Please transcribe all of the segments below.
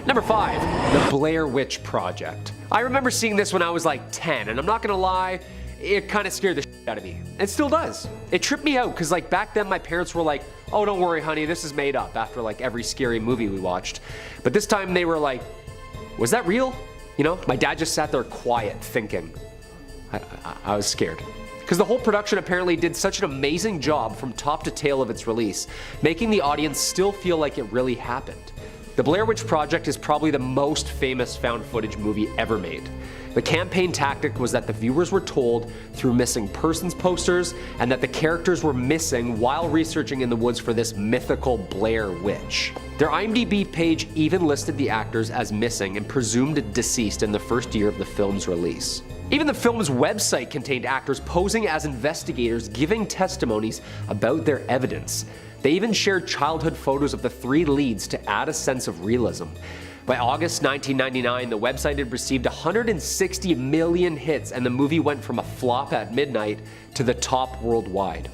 Number 5. The Blair Witch Project. I remember seeing this when I was like 10, and I'm not gonna lie, it kind of scared the shit out of me. It still does. It tripped me out because like back then my parents were like, oh, don't worry honey, this is made up, after like every scary movie we watched. But this time they were like, was that real? You know, my dad just sat there quiet thinking. I was scared. Because the whole production apparently did such an amazing job from top to tail of its release, making the audience still feel like it really happened. The Blair Witch Project is probably the most famous found footage movie ever made. The campaign tactic was that the viewers were told through missing persons posters and that the characters were missing while researching in the woods for this mythical Blair Witch. Their IMDb page even listed the actors as missing and presumed deceased in the first year of the film's release. Even the film's website contained actors posing as investigators giving testimonies about their evidence. They even shared childhood photos of the 3 leads to add a sense of realism. By August 1999, the website had received 160 million hits and the movie went from a flop at midnight to the top worldwide.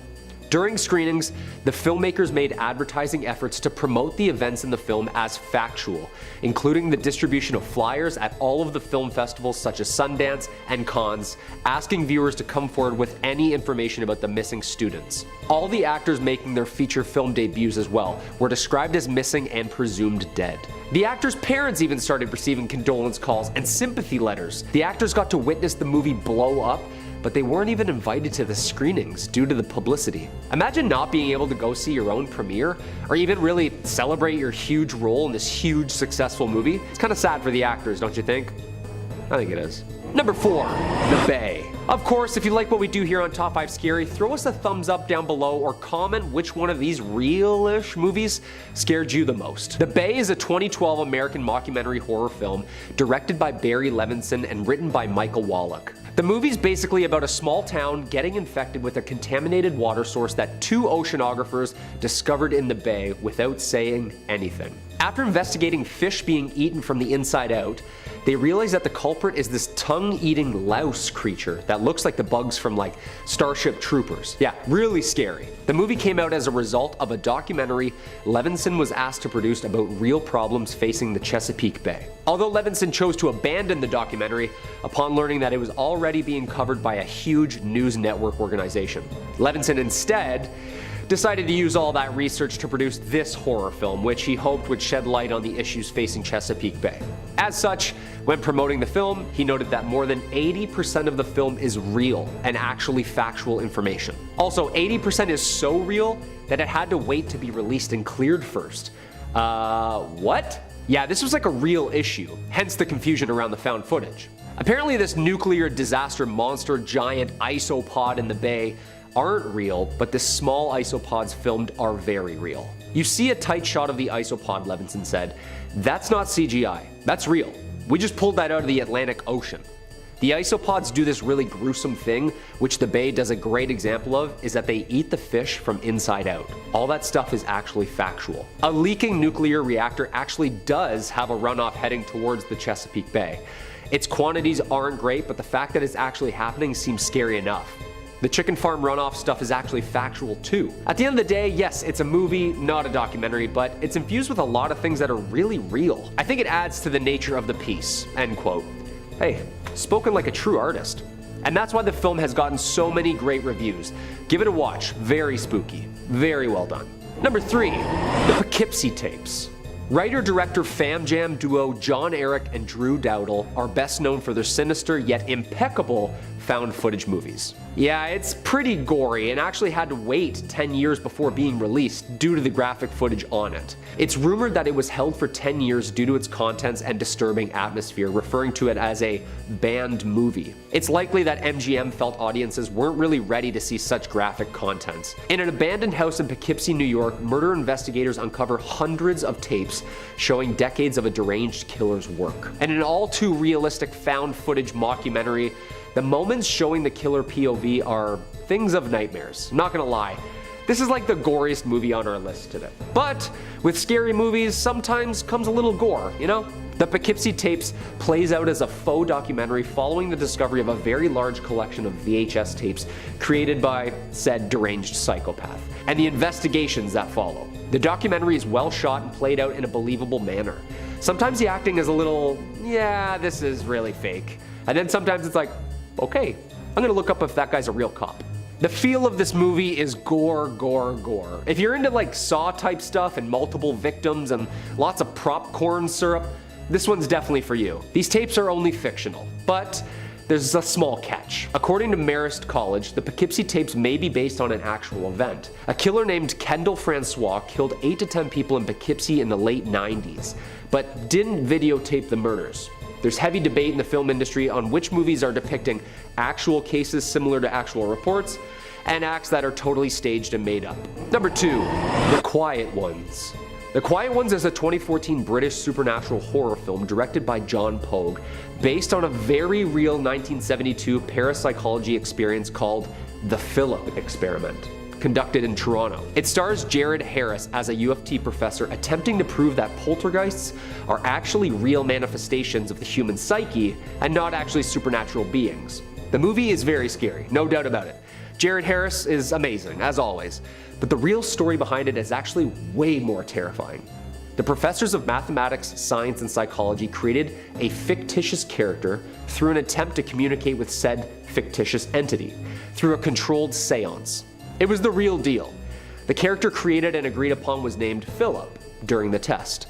During screenings, the filmmakers made advertising efforts to promote the events in the film as factual, including the distribution of flyers at all of the film festivals such as Sundance and Cannes, asking viewers to come forward with any information about the missing students. All the actors making their feature film debuts as well were described as missing and presumed dead. The actors' parents even started receiving condolence calls and sympathy letters. The actors got to witness the movie blow up, but they weren't even invited to the screenings due to the publicity. Imagine not being able to go see your own premiere, or even really celebrate your huge role in this huge successful movie. It's kind of sad for the actors, don't you think? I think it is. Number 4. The Bay. Of course, if you like what we do here on Top 5 Scary, throw us a thumbs up down below or comment which one of these real-ish movies scared you the most. The Bay is a 2012 American mockumentary horror film directed by Barry Levinson and written by Michael Wallach. The movie's basically about a small town getting infected with a contaminated water source that 2 oceanographers discovered in the bay without saying anything. After investigating fish being eaten from the inside out, they realize that the culprit is this tongue-eating louse creature that looks like the bugs from like Starship Troopers. Yeah, really scary. The movie came out as a result of a documentary Levinson was asked to produce about real problems facing the Chesapeake Bay. Although Levinson chose to abandon the documentary upon learning that it was already being covered by a huge news network organization, Levinson instead decided to use all that research to produce this horror film, which he hoped would shed light on the issues facing Chesapeake Bay. As such, when promoting the film, he noted that more than 80% of the film is real and actually factual information. Also, 80% is so real that it had to wait to be released and cleared first. What? Yeah, this was like a real issue, hence the confusion around the found footage. Apparently this nuclear disaster monster giant isopod in the bay aren't real, but the small isopods filmed are very real. You see a tight shot of the isopod, Levinson said. That's not CGI, that's real. We just pulled that out of the Atlantic Ocean. The isopods do this really gruesome thing, which the bay does a great example of, is that they eat the fish from inside out. All that stuff is actually factual. A leaking nuclear reactor actually does have a runoff heading towards the Chesapeake Bay. Its quantities aren't great, but the fact that it's actually happening seems scary enough. The chicken farm runoff stuff is actually factual too. At the end of the day, yes, it's a movie, not a documentary, but it's infused with a lot of things that are really real. I think it adds to the nature of the piece, end quote. Hey, spoken like a true artist. And that's why the film has gotten so many great reviews. Give it a watch, very spooky, very well done. Number 3, the Poughkeepsie Tapes. Writer-director fam jam duo John Eric and Drew Dowdle are best known for their sinister yet impeccable found footage movies. Yeah, it's pretty gory and actually had to wait 10 years before being released due to the graphic footage on it. It's rumored that it was held for 10 years due to its contents and disturbing atmosphere, referring to it as a banned movie. It's likely that MGM felt audiences weren't really ready to see such graphic content. In an abandoned house in Poughkeepsie, New York, murder investigators uncover hundreds of tapes showing decades of a deranged killer's work. And in an all too realistic found footage mockumentary, the moments showing the killer POV are things of nightmares. Not gonna lie, this is like the goriest movie on our list today. But with scary movies, sometimes comes a little gore, you know? The Poughkeepsie Tapes plays out as a faux documentary following the discovery of a very large collection of VHS tapes created by said deranged psychopath, and the investigations that follow. The documentary is well shot and played out in a believable manner. Sometimes the acting is a little, yeah, this is really fake. And then sometimes it's like, okay, I'm gonna look up if that guy's a real cop. The feel of this movie is gore, gore, gore. If you're into like Saw type stuff and multiple victims and lots of popcorn syrup, this one's definitely for you. These tapes are only fictional, but there's a small catch. According to Marist College, the Poughkeepsie Tapes may be based on an actual event. A killer named Kendall Francois killed 8 to 10 people in Poughkeepsie in the late 90s, but didn't videotape the murders. There's heavy debate in the film industry on which movies are depicting actual cases similar to actual reports and acts that are totally staged and made up. Number 2, The Quiet Ones. The Quiet Ones is a 2014 British supernatural horror film directed by John Pogue, based on a very real 1972 parapsychology experience called the Philip Experiment, conducted in Toronto. It stars Jared Harris as a U of T professor attempting to prove that poltergeists are actually real manifestations of the human psyche and not actually supernatural beings. The movie is very scary, no doubt about it. Jared Harris is amazing, as always, but the real story behind it is actually way more terrifying. The professors of mathematics, science, and psychology created a fictitious character through an attempt to communicate with said fictitious entity through a controlled seance. It was the real deal. The character created and agreed upon was named Philip during the test.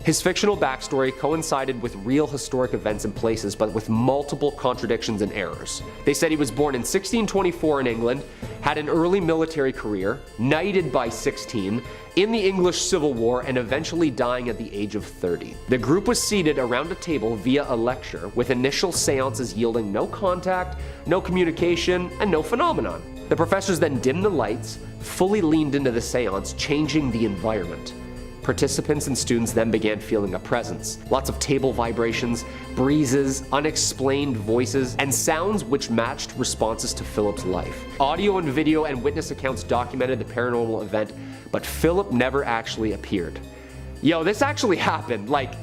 His fictional backstory coincided with real historic events and places, but with multiple contradictions and errors. They said he was born in 1624 in England, had an early military career, knighted by 16, in the English Civil War, and eventually dying at the age of 30. The group was seated around a table via a lecture, with initial seances yielding no contact, no communication, and no phenomenon. The professors then dimmed the lights, fully leaned into the seance, changing the environment. Participants and students then began feeling a presence. Lots of table vibrations, breezes, unexplained voices, and sounds which matched responses to Philip's life. Audio and video and witness accounts documented the paranormal event, but Philip never actually appeared. Yo, this actually happened, like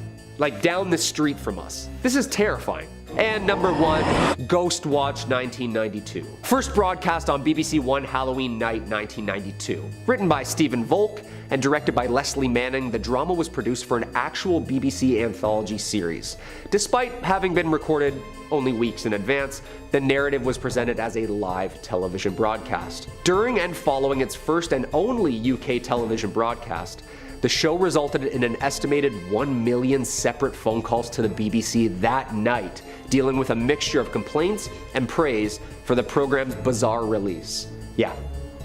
down the street from us. This is terrifying. And number 1, Ghostwatch 1992. First broadcast on BBC One Halloween night 1992. Written by Stephen Volk and directed by Leslie Manning, the drama was produced for an actual BBC anthology series. Despite having been recorded only weeks in advance, the narrative was presented as a live television broadcast. During and following its first and only UK television broadcast, the show resulted in an estimated 1 million separate phone calls to the BBC that night, dealing with a mixture of complaints and praise for the program's bizarre release. Yeah,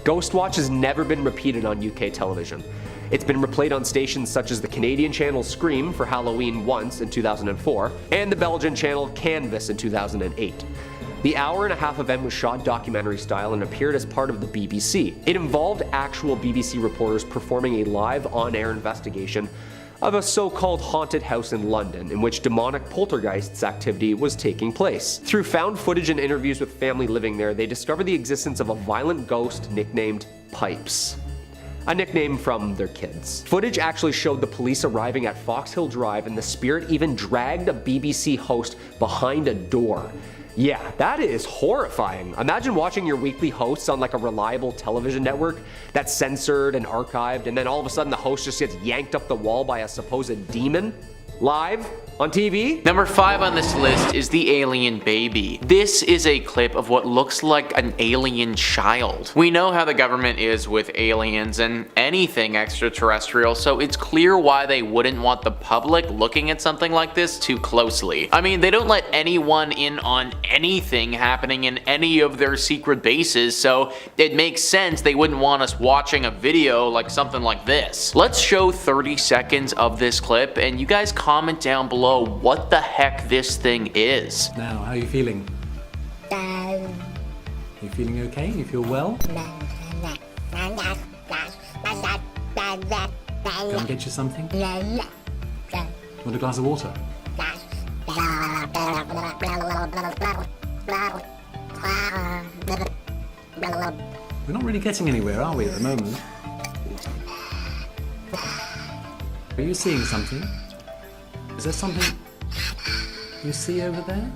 Ghostwatch has never been repeated on UK television. It's been replayed on stations such as the Canadian channel Scream for Halloween once in 2004, and the Belgian channel Canvas in 2008. The hour-and-a-half event was shot documentary style and appeared as part of the BBC. It involved actual BBC reporters performing a live on-air investigation of a so-called haunted house in London in which demonic poltergeists activity was taking place. Through found footage and interviews with family living there, they discovered the existence of a violent ghost nicknamed Pipes, a nickname from their kids. Footage actually showed the police arriving at Foxhill Drive, and the spirit even dragged a BBC host behind a door. Yeah, that is horrifying. Imagine watching your weekly hosts on like a reliable television network that's censored and archived, and then all of a sudden the host just gets yanked up the wall by a supposed demon. Live on TV? Number 5 on this list is the alien baby. This is a clip of what looks like an alien child. We know how the government is with aliens and anything extraterrestrial, so it's clear why they wouldn't want the public looking at something like this too closely. I mean, they don't let anyone in on anything happening in any of their secret bases, so it makes sense they wouldn't want us watching a video like something like this. Let's show 30 seconds of this clip, and you guys comment down below what the heck this thing is. Now, how are you feeling? You feeling okay? You feel well? Go and get you something? Want a glass of water? We're not really getting anywhere, are we, at the moment? Are you seeing something? Is there something you see over there?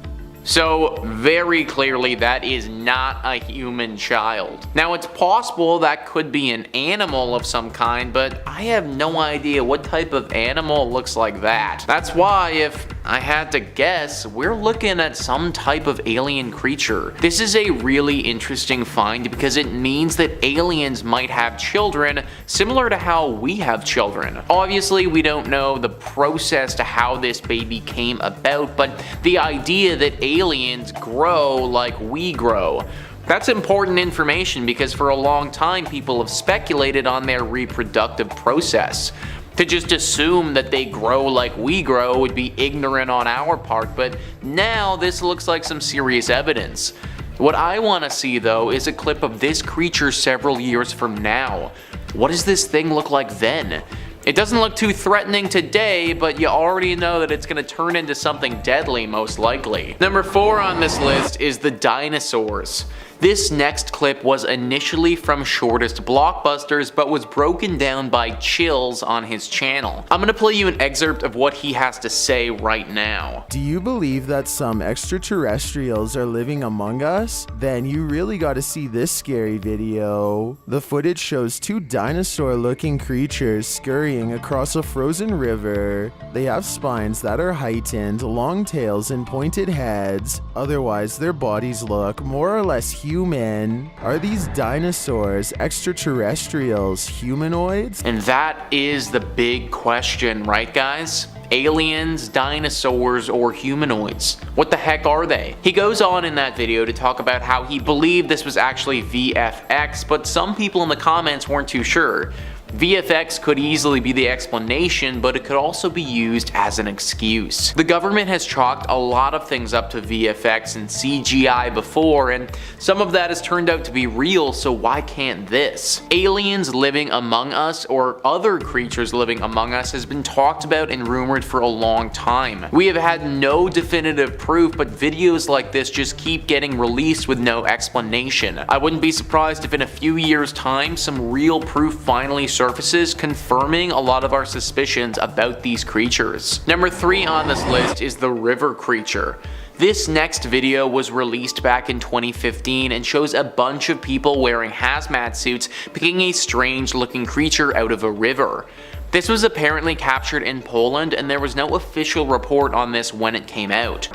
So very clearly that is not a human child. Now it's possible that could be an animal of some kind, but I have no idea what type of animal looks like that. That's why, if I had to guess, we're looking at some type of alien creature. This is a really interesting find because it means that aliens might have children similar to how we have children. Obviously we don't know the process to how this baby came about, but the idea that aliens grow like we grow. That's important information because for a long time people have speculated on their reproductive process. To just assume that they grow like we grow would be ignorant on our part, but now this looks like some serious evidence. What I want to see though is a clip of this creature several years from now. What does this thing look like then? It doesn't look too threatening today, but you already know that it's going to turn into something deadly most likely. Number 4 on this list is the dinosaurs. This next clip was initially from Shortest Blockbusters, but was broken down by Chills on his channel. I'm gonna play you an excerpt of what he has to say right now. Do you believe that some extraterrestrials are living among us? Then you really gotta see this scary video. The footage shows 2 dinosaur-looking creatures scurrying across a frozen river. They have spines that are heightened, long tails, and pointed heads. Otherwise, their bodies look more or less human. Are these dinosaurs extraterrestrials, humanoids? And that is the big question, right guys? Aliens, dinosaurs, or humanoids? What the heck are they? He goes on in that video to talk about how he believed this was actually VFX, but some people in the comments weren't too sure. VFX could easily be the explanation, but it could also be used as an excuse. The government has chalked a lot of things up to VFX and CGI before, and some of that has turned out to be real, so why can't this? Aliens living among us, or other creatures living among us, has been talked about and rumored for a long time. We have had no definitive proof, but videos like this just keep getting released with no explanation. I wouldn't be surprised if in a few years' time, some real proof finally surfaces, confirming a lot of our suspicions about these creatures. Number 3 on this list is the river creature. This next video was released back in 2015 and shows a bunch of people wearing hazmat suits picking a strange looking creature out of a river. This was apparently captured in Poland, and there was no official report on this when it came out.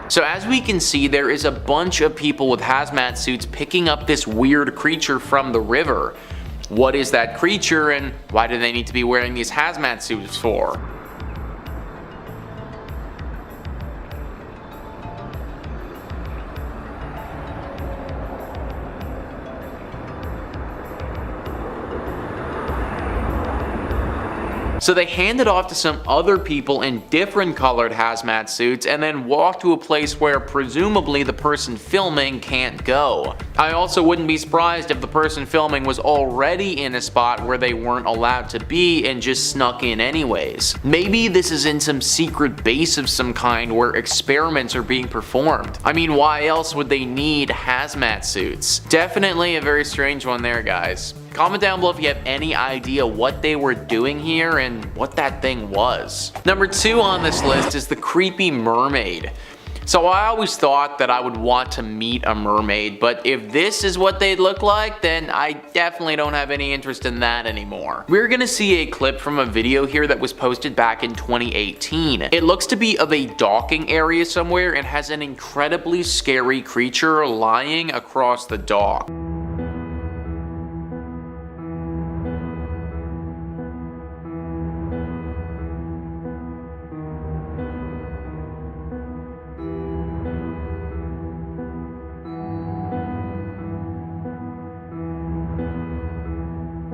So as we can see, there is a bunch of people with hazmat suits picking up this weird creature from the river. What is that creature, and why do they need to be wearing these hazmat suits for? So they hand it off to some other people in different colored hazmat suits and then walk to a place where presumably the person filming can't go. I also wouldn't be surprised if the person filming was already in a spot where they weren't allowed to be and just snuck in anyways. Maybe this is in some secret base of some kind where experiments are being performed. I mean, why else would they need hazmat suits? Definitely a very strange one there, guys. Comment down below if you have any idea what they were doing here and what that thing was. Number 2 on this list is the creepy mermaid. So I always thought that I would want to meet a mermaid, but if this is what they look like, then I definitely don't have any interest in that anymore. We're gonna see a clip from a video here that was posted back in 2018. It looks to be of a docking area somewhere and has an incredibly scary creature lying across the dock.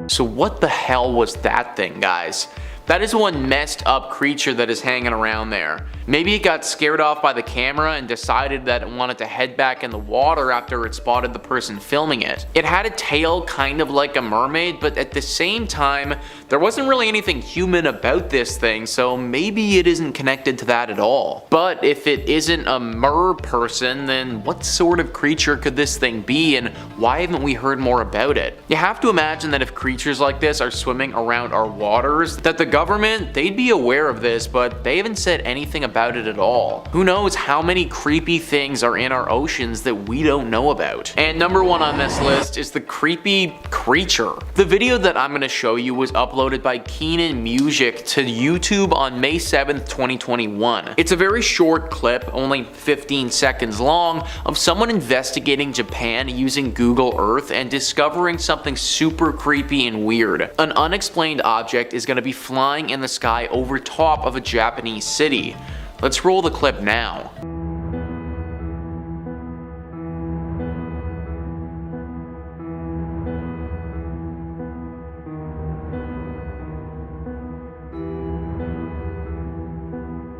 So what the hell was that thing, guys? That is one messed up creature that is hanging around there. Maybe it got scared off by the camera and decided that it wanted to head back in the water after it spotted the person filming it. It had a tail kind of like a mermaid, but at the same time, there wasn't really anything human about this thing, so maybe it isn't connected to that at all. But if it isn't a mer person, then what sort of creature could this thing be, and why haven't we heard more about it? You have to imagine that if creatures like this are swimming around our waters, that the government, they'd be aware of this, but they haven't said anything about it at all. Who knows how many creepy things are in our oceans that we don't know about. And number one on this list is the creepy creature. The video that I'm going to show you was uploaded by Keenan Music to YouTube on May 7th, 2021. It's a very short clip, only 15 seconds long, of someone investigating Japan using Google Earth and discovering something super creepy and weird. An unexplained object is going to be flying in the sky over top of a Japanese city. Let's roll the clip now.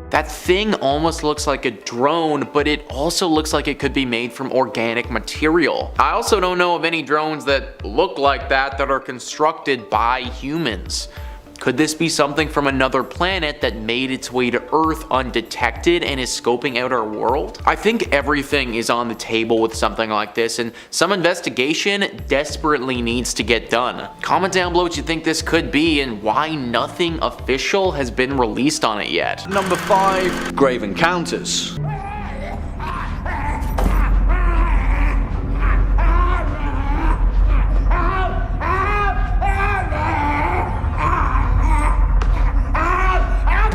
That thing almost looks like a drone, but it also looks like it could be made from organic material. I also don't know of any drones that look like that are constructed by humans. Could this be something from another planet that made its way to Earth undetected and is scoping out our world? I think everything is on the table with something like this, and some investigation desperately needs to get done. Comment down below what you think this could be and why nothing official has been released on it yet. Number 5, grave encounters.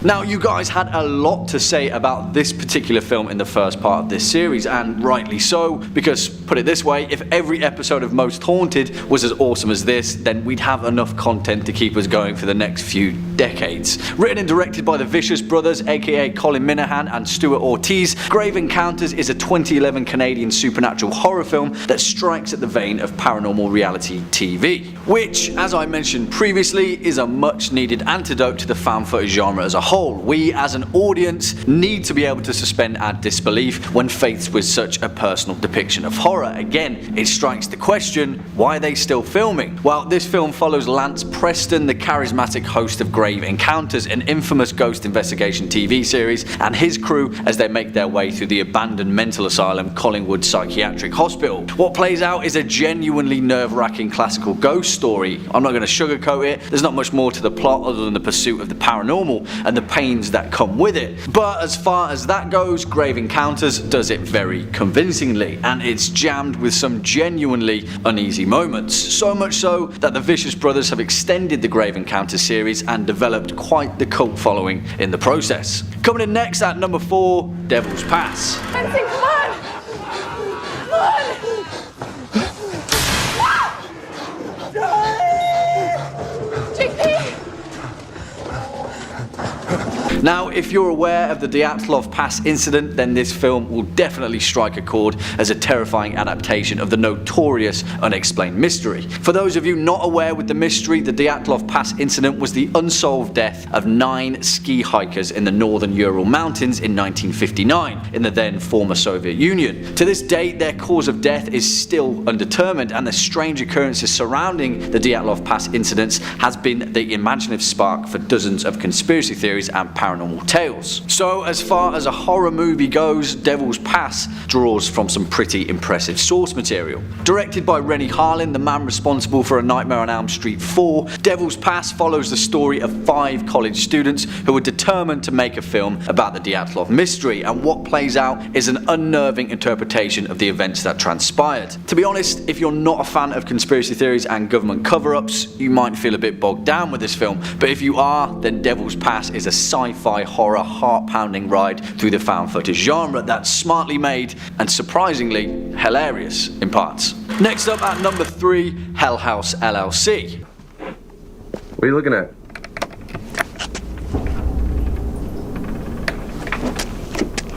Now, you guys had a lot to say about this particular film in the first part of this series, and rightly so, because put it this way, if every episode of Most Haunted was as awesome as this, then we'd have enough content to keep us going for the next few decades. Written and directed by the Vicious Brothers, aka Colin Minahan and Stuart Ortiz, Grave Encounters is a 2011 Canadian supernatural horror film that strikes at the vein of paranormal reality TV, which, as I mentioned previously, is a much needed antidote to the fan footage genre as a whole. We as an audience need to be able to suspend our disbelief when faced with such a personal depiction of horror. Again, it strikes the question, why are they still filming? Well, this film follows Lance Preston, the charismatic host of Grave Encounters, an infamous ghost investigation TV series, and his crew as they make their way through the abandoned mental asylum Collingwood Psychiatric Hospital. What plays out is a genuinely nerve-wracking classical ghost story. I'm not going to sugarcoat it, there's not much more to the plot other than the pursuit of the paranormal and the pains that come with it. But as far as that goes, Grave Encounters does it very convincingly, and it's jammed with some genuinely uneasy moments. So much so that the Vicious Brothers have extended the Grave Encounters series and developed quite the cult following in the process. Coming in next at number 4, Devil's Pass. Benson, come on! Come on! Now, if you're aware of the Dyatlov Pass incident, then this film will definitely strike a chord as a terrifying adaptation of the notorious Unexplained mystery. For those of you not aware with the mystery, the Dyatlov Pass incident was the unsolved death of 9 ski hikers in the northern Ural Mountains in 1959, in the then former Soviet Union. To this date, their cause of death is still undetermined, and the strange occurrences surrounding the Dyatlov Pass incidents has been the imaginative spark for dozens of conspiracy theories and paranormal tales. So as far as a horror movie goes, Devil's Pass draws from some pretty impressive source material. Directed by Rennie Harlin, the man responsible for A Nightmare on Elm Street 4, Devil's Pass follows the story of 5 college students who were determined to make a film about the Dyatlov mystery, and what plays out is an unnerving interpretation of the events that transpired. To be honest, if you're not a fan of conspiracy theories and government cover-ups, you might feel a bit bogged down with this film, but if you are, then Devil's Pass is a sci-fi horror heart-pounding ride through the found footage genre that's smartly made and surprisingly hilarious in parts. Next up at number 3, House LLC. What are you looking at?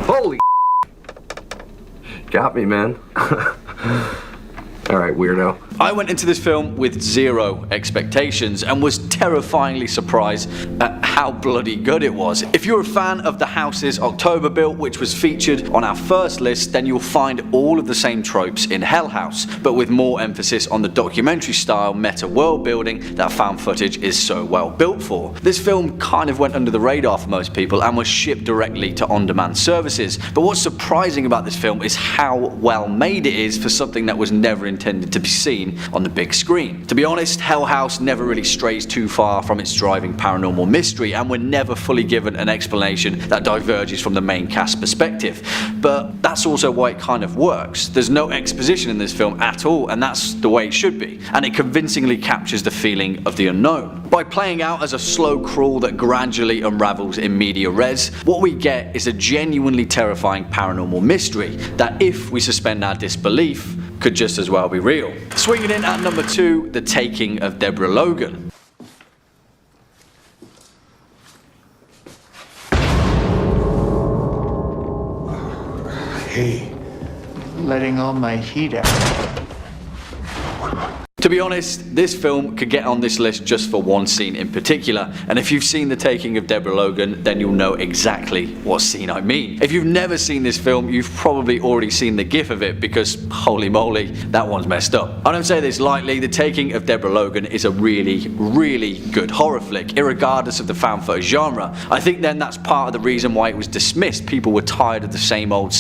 Holy got me, man. Alright, weirdo. I went into this film with zero expectations and was terrifyingly surprised at how bloody good it was. If you're a fan of the House's October build, which was featured on our first list, then you'll find all of the same tropes in Hell House, but with more emphasis on the documentary style meta world building that found footage is so well built for. This film kind of went under the radar for most people and was shipped directly to on-demand services, but what's surprising about this film is how well made it is for something that was never intended to be seen on the big screen. To be honest, Hell House never really strays too far from its driving paranormal mystery, and we're never fully given an explanation that diverges from the main cast perspective. But that's also why it kind of works. There's no exposition in this film at all, and that's the way it should be, and it convincingly captures the feeling of the unknown. By playing out as a slow crawl that gradually unravels in media res, what we get is a genuinely terrifying paranormal mystery that, if we suspend our disbelief, could just as well be real. Swinging in at number 2, The Taking of Deborah Logan. Hey, letting all my heat out. To be honest, this film could get on this list just for one scene in particular, and if you've seen The Taking of Deborah Logan, then you'll know exactly what scene I mean. If you've never seen this film, you've probably already seen the gif of it, because holy moly, that one's messed up. I don't say this lightly, The Taking of Deborah Logan is a really, really good horror flick, irregardless of the found footage genre. I think then that's part of the reason why it was dismissed. People were tired of the same old,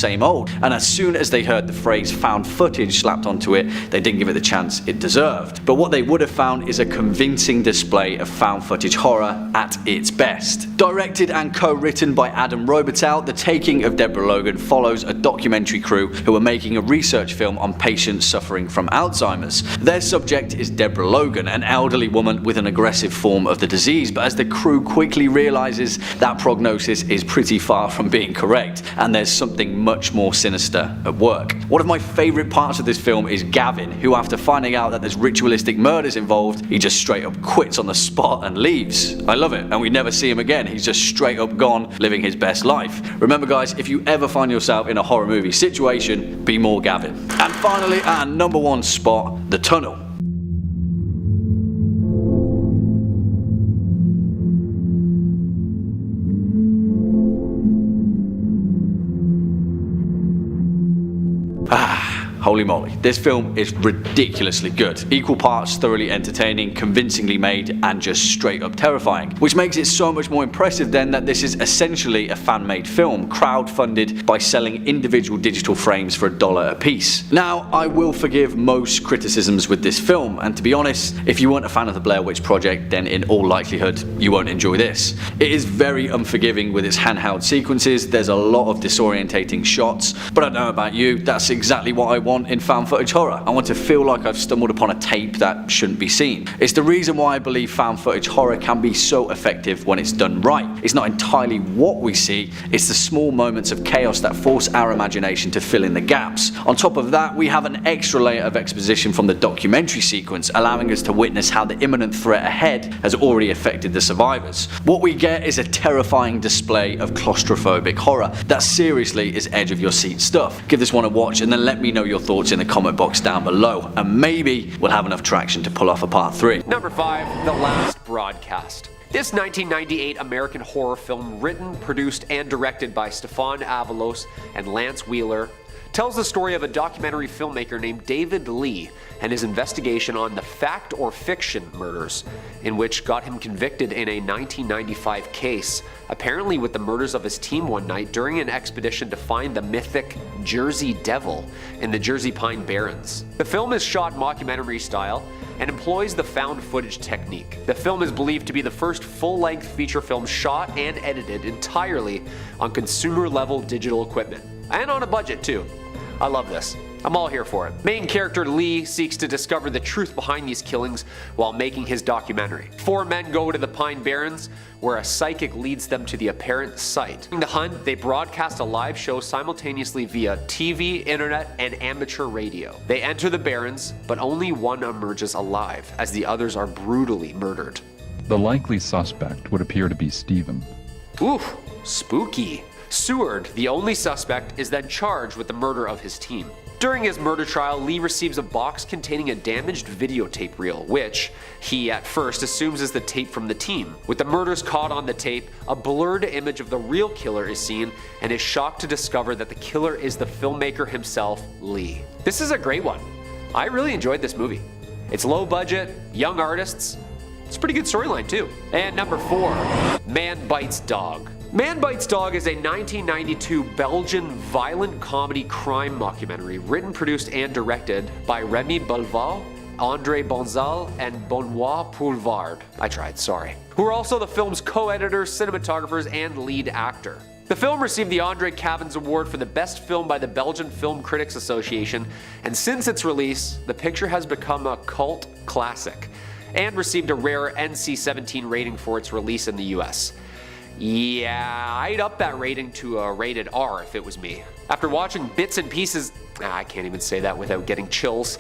and as soon as they heard the phrase found footage slapped onto it, they didn't give it the chance it deserved. But what they would have found is a convincing display of found footage horror at its best. Directed and co-written by Adam Robitel, The Taking of Deborah Logan follows a documentary crew who are making a research film on patients suffering from Alzheimer's. Their subject is Deborah Logan, an elderly woman with an aggressive form of the disease, but as the crew quickly realizes that prognosis is pretty far from being correct, and there's something much more sinister at work. One of my favourite parts of this film is Gavin, who, after finding out that there's ritualistic murders involved, he just straight up quits on the spot and leaves. I love it, and we never see him again. He's just straight up gone, living his best life. Remember guys, if you ever find yourself in a horror movie situation, be more Gavin. And finally, at our number 1 spot, The Tunnel. Holy moly, this film is ridiculously good. Equal parts thoroughly entertaining, convincingly made, and just straight up terrifying. Which makes it so much more impressive then that this is essentially a fan-made film, crowd-funded by selling individual digital frames for $1 a piece. Now, I will forgive most criticisms with this film, and to be honest, if you weren't a fan of the Blair Witch Project, then in all likelihood, you won't enjoy this. It is very unforgiving with its handheld sequences, there's a lot of disorientating shots, but I don't know about you, that's exactly what I want in found footage horror. I want to feel like I've stumbled upon a tape that shouldn't be seen. It's the reason why I believe found footage horror can be so effective when it's done right. It's not entirely what we see, it's the small moments of chaos that force our imagination to fill in the gaps. On top of that, we have an extra layer of exposition from the documentary sequence, allowing us to witness how the imminent threat ahead has already affected the survivors. What we get is a terrifying display of claustrophobic horror that seriously is edge of your seat stuff. Give this one a watch and then let me know your thoughts in the comment box down below, and maybe we'll have enough traction to pull off a part 3. Number 5, The Last Broadcast. This 1998 American horror film, written, produced, and directed by Stefan Avalos and Lance Wheeler, tells the story of a documentary filmmaker named David Lee and his investigation on the fact or fiction murders, in which got him convicted in a 1995 case, apparently with the murders of his team one night during an expedition to find the mythic Jersey Devil in the Jersey Pine Barrens. The film is shot mockumentary style and employs the found footage technique. The film is believed to be the first full-length feature film shot and edited entirely on consumer-level digital equipment, and on a budget too. I love this. I'm all here for it. Main character Lee seeks to discover the truth behind these killings while making his documentary. 4 men go to the Pine Barrens, where a psychic leads them to the apparent site. In the hunt, they broadcast a live show simultaneously via TV, internet, and amateur radio. They enter the Barrens, but only one emerges alive, as the others are brutally murdered. The likely suspect would appear to be Stephen. Oof, spooky. Seward, the only suspect, is then charged with the murder of his team. During his murder trial, Lee receives a box containing a damaged videotape reel, which he at first assumes is the tape from the team. With the murders caught on the tape, a blurred image of the real killer is seen and is shocked to discover that the killer is the filmmaker himself, Lee. This is a great one. I really enjoyed this movie. It's low budget, young artists. It's a pretty good storyline too. And number 4, Man Bites Dog. Man Bites Dog is a 1992 Belgian violent comedy crime mockumentary written, produced, and directed by Remy Belval, André Bonzal, and Benoit Poulvard. I tried, sorry. Who are also the film's co-editors, cinematographers, and lead actor. The film received the André Cavins Award for the best film by the Belgian Film Critics Association, and since its release, the picture has become a cult classic and received a rare NC-17 rating for its release in the US. Yeah, I'd up that rating to a rated R if it was me. After watching bits and pieces, I can't even say that without getting chills.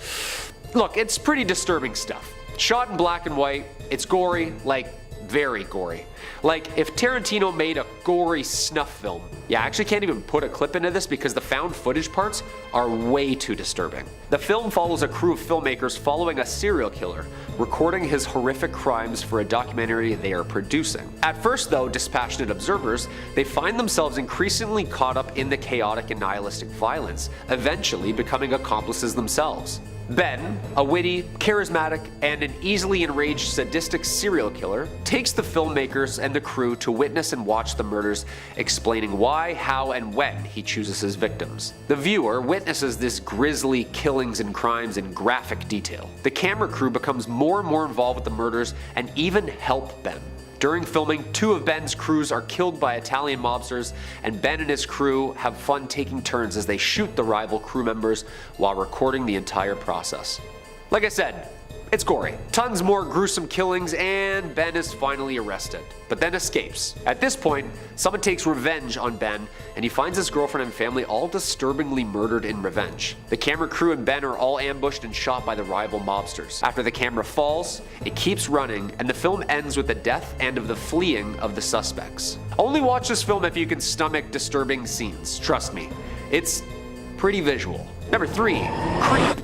Look, it's pretty disturbing stuff. Shot in black and white, it's gory, like very gory. Like if Tarantino made a gory snuff film. Yeah, I actually can't even put a clip into this because the found footage parts are way too disturbing. The film follows a crew of filmmakers following a serial killer, recording his horrific crimes for a documentary they are producing. At first though, dispassionate observers, they find themselves increasingly caught up in the chaotic and nihilistic violence, eventually becoming accomplices themselves. Ben, a witty, charismatic, and an easily enraged sadistic serial killer, takes the filmmakers and the crew to witness and watch the murders, explaining why, how, and when he chooses his victims. The viewer witnesses this grisly killings and crimes in graphic detail. The camera crew becomes more and more involved with the murders and even help Ben. During filming, 2 of Ben's crews are killed by Italian mobsters, and Ben and his crew have fun taking turns as they shoot the rival crew members while recording the entire process. Like I said, it's gory. Tons more gruesome killings, and Ben is finally arrested, but then escapes. At this point, someone takes revenge on Ben, and he finds his girlfriend and family all disturbingly murdered in revenge. The camera crew and Ben are all ambushed and shot by the rival mobsters. After the camera falls, it keeps running, and the film ends with the death and of the fleeing of the suspects. Only watch this film if you can stomach disturbing scenes. Trust me, it's pretty visual. Number 3, Creep.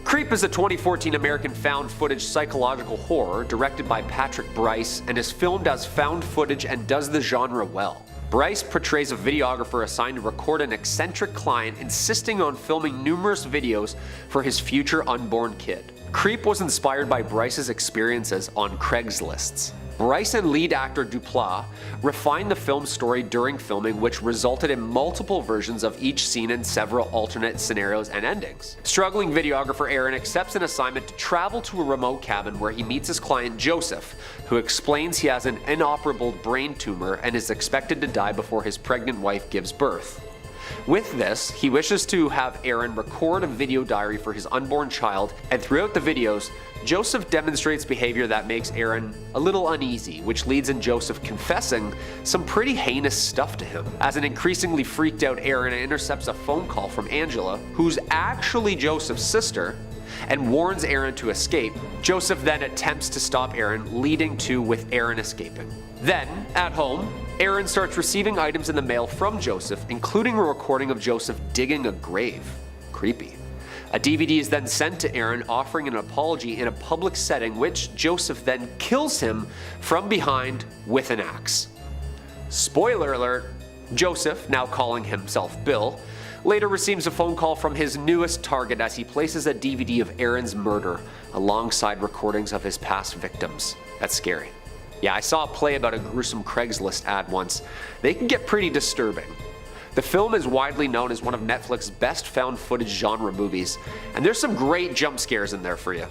Creep is a 2014 American found footage psychological horror directed by Patrick Bryce and is filmed as found footage and does the genre well. Bryce portrays a videographer assigned to record an eccentric client insisting on filming numerous videos for his future unborn kid. Creep was inspired by Bryce's experiences on Craigslist. Bryce and lead actor Duplass refined the film story during filming, which resulted in multiple versions of each scene and several alternate scenarios and endings. Struggling videographer Aaron accepts an assignment to travel to a remote cabin where he meets his client Joseph, who explains he has an inoperable brain tumor and is expected to die before his pregnant wife gives birth. With this, he wishes to have Aaron record a video diary for his unborn child, and throughout the videos, Joseph demonstrates behavior that makes Aaron a little uneasy, which leads in Joseph confessing some pretty heinous stuff to him. As an increasingly freaked out Aaron intercepts a phone call from Angela, who's actually Joseph's sister, and warns Aaron to escape. Joseph then attempts to stop Aaron, leading to with Aaron escaping. Then, at home, Aaron starts receiving items in the mail from Joseph, including a recording of Joseph digging a grave. Creepy. A DVD is then sent to Aaron offering an apology in a public setting, which Joseph then kills him from behind with an axe. Spoiler alert, Joseph, now calling himself Bill, later receives a phone call from his newest target as he places a DVD of Aaron's murder alongside recordings of his past victims. That's scary. Yeah, I saw a play about a gruesome Craigslist ad once. They can get pretty disturbing. The film is widely known as one of Netflix's best found footage genre movies, and there's some great jump scares in there for you.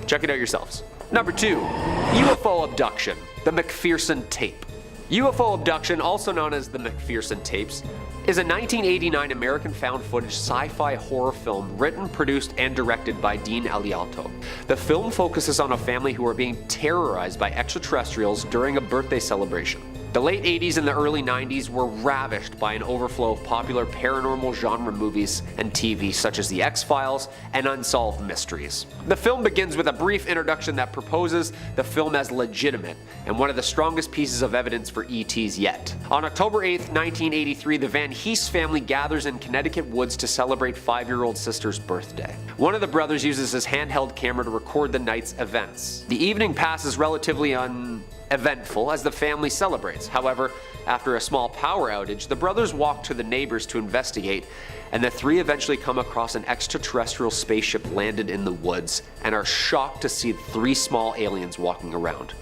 Check it out yourselves. Number 2, UFO Abduction, the McPherson Tape. UFO Abduction, also known as the McPherson Tapes, is a 1989 American found footage sci-fi horror film written, produced, and directed by Dean Elialto. The film focuses on a family who are being terrorized by extraterrestrials during a birthday celebration. The late 80s and the early 90s were ravished by an overflow of popular paranormal genre movies and TV such as The X-Files and Unsolved Mysteries. The film begins with a brief introduction that proposes the film as legitimate and one of the strongest pieces of evidence for ETs yet. On October 8th, 1983, the Van Hees family gathers in Connecticut woods to celebrate 5-year-old sister's birthday. One of the brothers uses his handheld camera to record the night's events. The evening passes relatively uneventful as the family celebrates. However, after a small power outage, the brothers walk to the neighbors to investigate, and the three eventually come across an extraterrestrial spaceship landed in the woods and are shocked to see 3 small aliens walking around.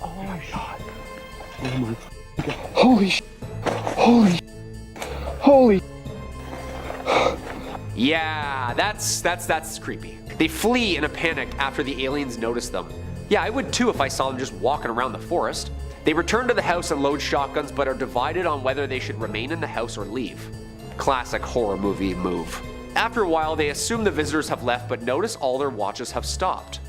Oh my god. Oh my god. Holy sh. Holy. Yeah, that's creepy. They flee in a panic after the aliens notice them. Yeah, I would too if I saw them just walking around the forest. They return to the house and load shotguns, but are divided on whether they should remain in the house or leave. Classic horror movie move. After a while, they assume the visitors have left, but notice all their watches have stopped.